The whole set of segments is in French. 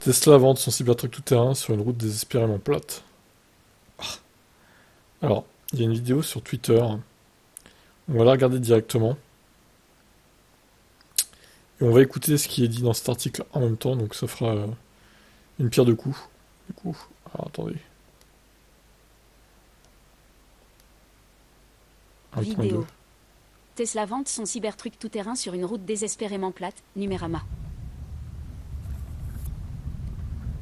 Tesla vend son Cybertruck tout-terrain sur une route désespérément plate. Alors, il y a une vidéo sur Twitter. On va la regarder directement. Et on va écouter ce qui est dit dans cet article en même temps. Donc ça fera une pierre deux coups. Du coup, alors attendez. 1.2. Vidéo. Tesla vante son Cybertruck tout-terrain sur une route désespérément plate, Numérama.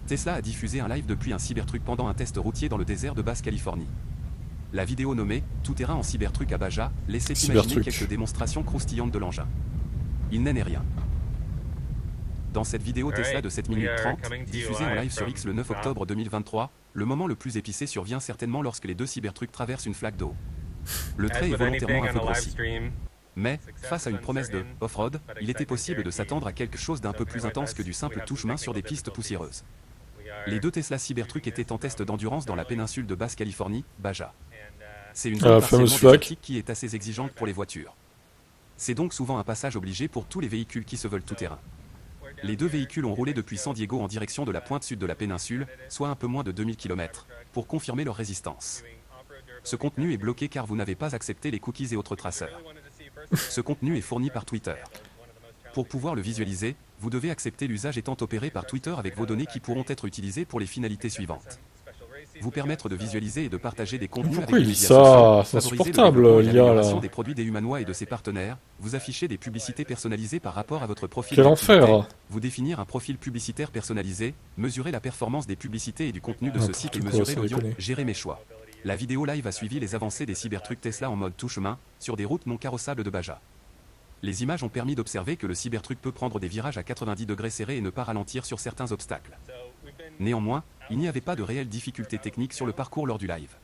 Tesla a diffusé un live depuis un Cybertruck pendant un test routier dans le désert de Basse-Californie. La vidéo nommée « Tout-terrain en Cybertruck à Baja » laissait imaginer quelques démonstrations croustillantes de l'engin. Il n'est rien. Dans cette vidéo Tesla de 7 minutes 30, diffusée en live sur X le 9 octobre 2023, le moment le plus épicé survient certainement lorsque les deux Cybertrucks traversent une flaque d'eau. Le trait est volontairement un peu grossi. Mais, face à une promesse de « off-road », il était possible de s'attendre à quelque chose d'un peu plus intense que du simple touche-main sur des pistes poussiéreuses. Les deux Tesla Cybertruck étaient en test d'endurance dans la péninsule de Basse-Californie, Baja. C'est une zone partiellement désertique qui est assez exigeante pour les voitures. C'est donc souvent un passage obligé pour tous les véhicules qui se veulent tout-terrain. Les deux véhicules ont roulé depuis San Diego en direction de la pointe sud de la péninsule, soit un peu moins de 2000 km, pour confirmer leur résistance. Ce contenu est bloqué car vous n'avez pas accepté les cookies et autres traceurs. Ce contenu est fourni par Twitter. Pour pouvoir le visualiser, vous devez accepter l'usage étant opéré par Twitter avec vos données qui pourront être utilisées pour les finalités suivantes. Vous permettre de visualiser et de partager des contenus avec les médias sociaux, favoriser le développement et l'amélioration des produits des Humanois et de ses partenaires, vous afficher des publicités personnalisées par rapport à votre profil d'activité, vous définir un profil publicitaire personnalisé, mesurer la performance des publicités et du contenu de ce site et mesurer l'audience, gérer mes choix. La vidéo live a suivi les avancées des Cybertruck Tesla en mode tout-chemin, sur des routes non carrossables de Baja. Les images ont permis d'observer que le Cybertruck peut prendre des virages à 90 degrés serrés et ne pas ralentir sur certains obstacles. Néanmoins, il n'y avait pas de réelles difficultés techniques sur le parcours lors du live.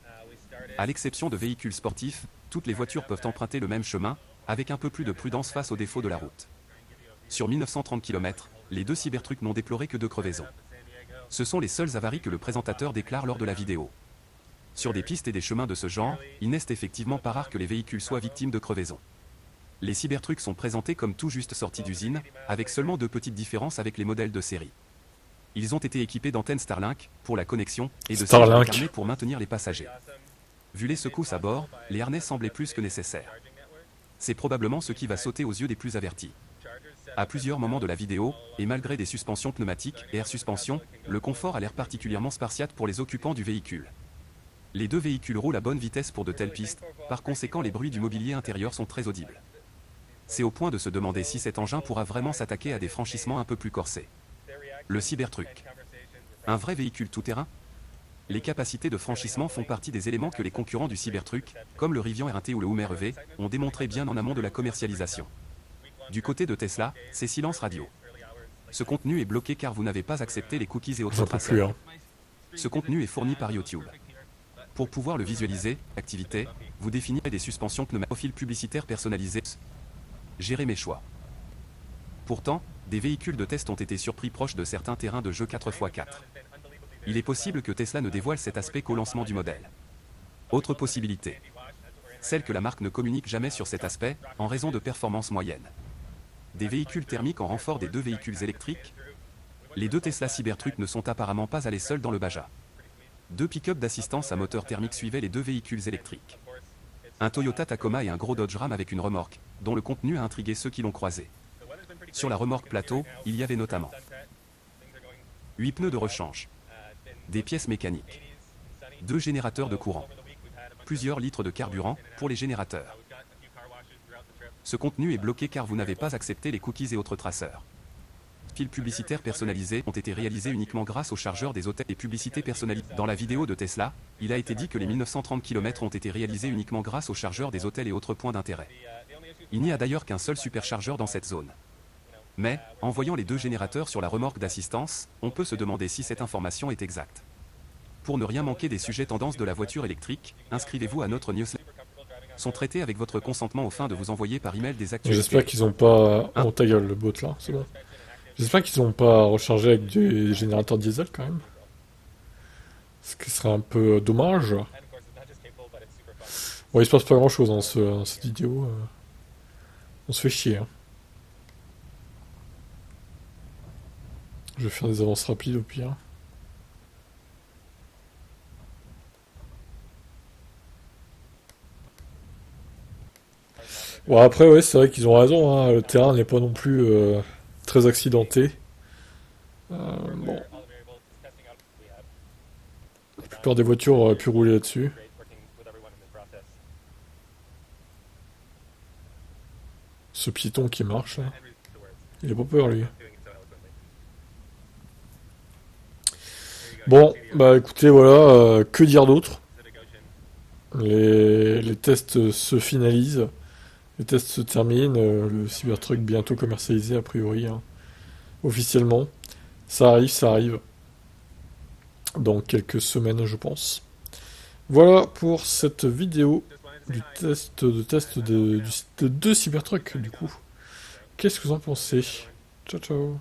À l'exception de véhicules sportifs, toutes les voitures peuvent emprunter le même chemin, avec un peu plus de prudence face aux défauts de la route. Sur 1930 km, les deux Cybertrucks n'ont déploré que 2 crevaisons. Ce sont les seules avaries que le présentateur déclare lors de la vidéo. Sur des pistes et des chemins de ce genre, il n'est effectivement pas rare que les véhicules soient victimes de crevaisons. Les Cybertrucks sont présentés comme tout juste sortis d'usine, avec seulement 2 petites différences avec les modèles de série. Ils ont été équipés d'antennes Starlink pour la connexion et de sièges incarnés pour maintenir les passagers. Vu les secousses à bord, les harnais semblaient plus que nécessaires. C'est probablement ce qui va sauter aux yeux des plus avertis. À plusieurs moments de la vidéo, et malgré des suspensions pneumatiques et air suspension, le confort a l'air particulièrement spartiate pour les occupants du véhicule. Les deux véhicules roulent à bonne vitesse pour de telles pistes, par conséquent les bruits du mobilier intérieur sont très audibles. C'est au point de se demander si cet engin pourra vraiment s'attaquer à des franchissements un peu plus corsés. Le Cybertruck. Un vrai véhicule tout-terrain ? Les capacités de franchissement font partie des éléments que les concurrents du Cybertruck, comme le Rivian RT ou le Hummer EV, ont démontré bien en amont de la commercialisation. Du côté de Tesla, c'est silence radio. Ce contenu est bloqué car vous n'avez pas accepté les cookies et autres traceurs. Ce contenu est fourni par YouTube. Pour pouvoir le visualiser, activité, vous définirez des suspensions pneumatiques, profil publicitaire personnalisé. Gérer mes choix. Pourtant, des véhicules de test ont été surpris proches de certains terrains de jeu 4x4. Il est possible que Tesla ne dévoile cet aspect qu'au lancement du modèle. Autre possibilité. Celle que la marque ne communique jamais sur cet aspect, en raison de performances moyennes. Des véhicules thermiques en renfort des deux véhicules électriques. Les deux Tesla Cybertruck ne sont apparemment pas allés seuls dans le Baja. 2 pick-up d'assistance à moteur thermique suivaient les deux véhicules électriques. Un Toyota Tacoma et un gros Dodge Ram avec une remorque, dont le contenu a intrigué ceux qui l'ont croisé. Sur la remorque plateau, il y avait notamment 8 pneus de rechange, des pièces mécaniques, 2 générateurs de courant, plusieurs litres de carburant pour les générateurs. Ce contenu est bloqué car vous n'avez pas accepté les cookies et autres traceurs. Fils publicitaires personnalisés ont été réalisés uniquement grâce aux chargeurs des hôtels et publicités personnalisées. Dans la vidéo de Tesla, il a été dit que les 1930 km ont été réalisés uniquement grâce aux chargeurs des hôtels et autres points d'intérêt. Il n'y a d'ailleurs qu'un seul superchargeur dans cette zone. Mais, en voyant les 2 générateurs sur la remorque d'assistance, on peut se demander si cette information est exacte. Pour ne rien manquer des sujets tendances de la voiture électrique, inscrivez-vous à notre newsletter. Sont traités avec votre consentement aux fins de vous envoyer par email des actualités. J'espère qu'ils n'ont pas... Oh ta gueule, le bot là, c'est bon. J'espère qu'ils n'ont pas rechargé avec des générateurs diesel quand même. Ce qui serait un peu dommage. Bon, il se passe pas grand chose dans cette vidéo. On se fait chier. Hein. Je vais faire des avances rapides au pire. Bon après ouais c'est vrai qu'ils ont raison, hein, le terrain n'est pas non plus très accidenté. Bon, la plupart des voitures auraient pu rouler là-dessus. Ce piéton qui marche, là. Il a pas peur lui. Bon, bah écoutez voilà, que dire d'autre? Les tests se finalisent, les tests se terminent, le Cybertruck bientôt commercialisé a priori, hein, officiellement. Ça arrive dans quelques semaines je pense. Voilà pour cette vidéo du test de deux Cybertruck du coup. Qu'est-ce que vous en pensez? Ciao ciao.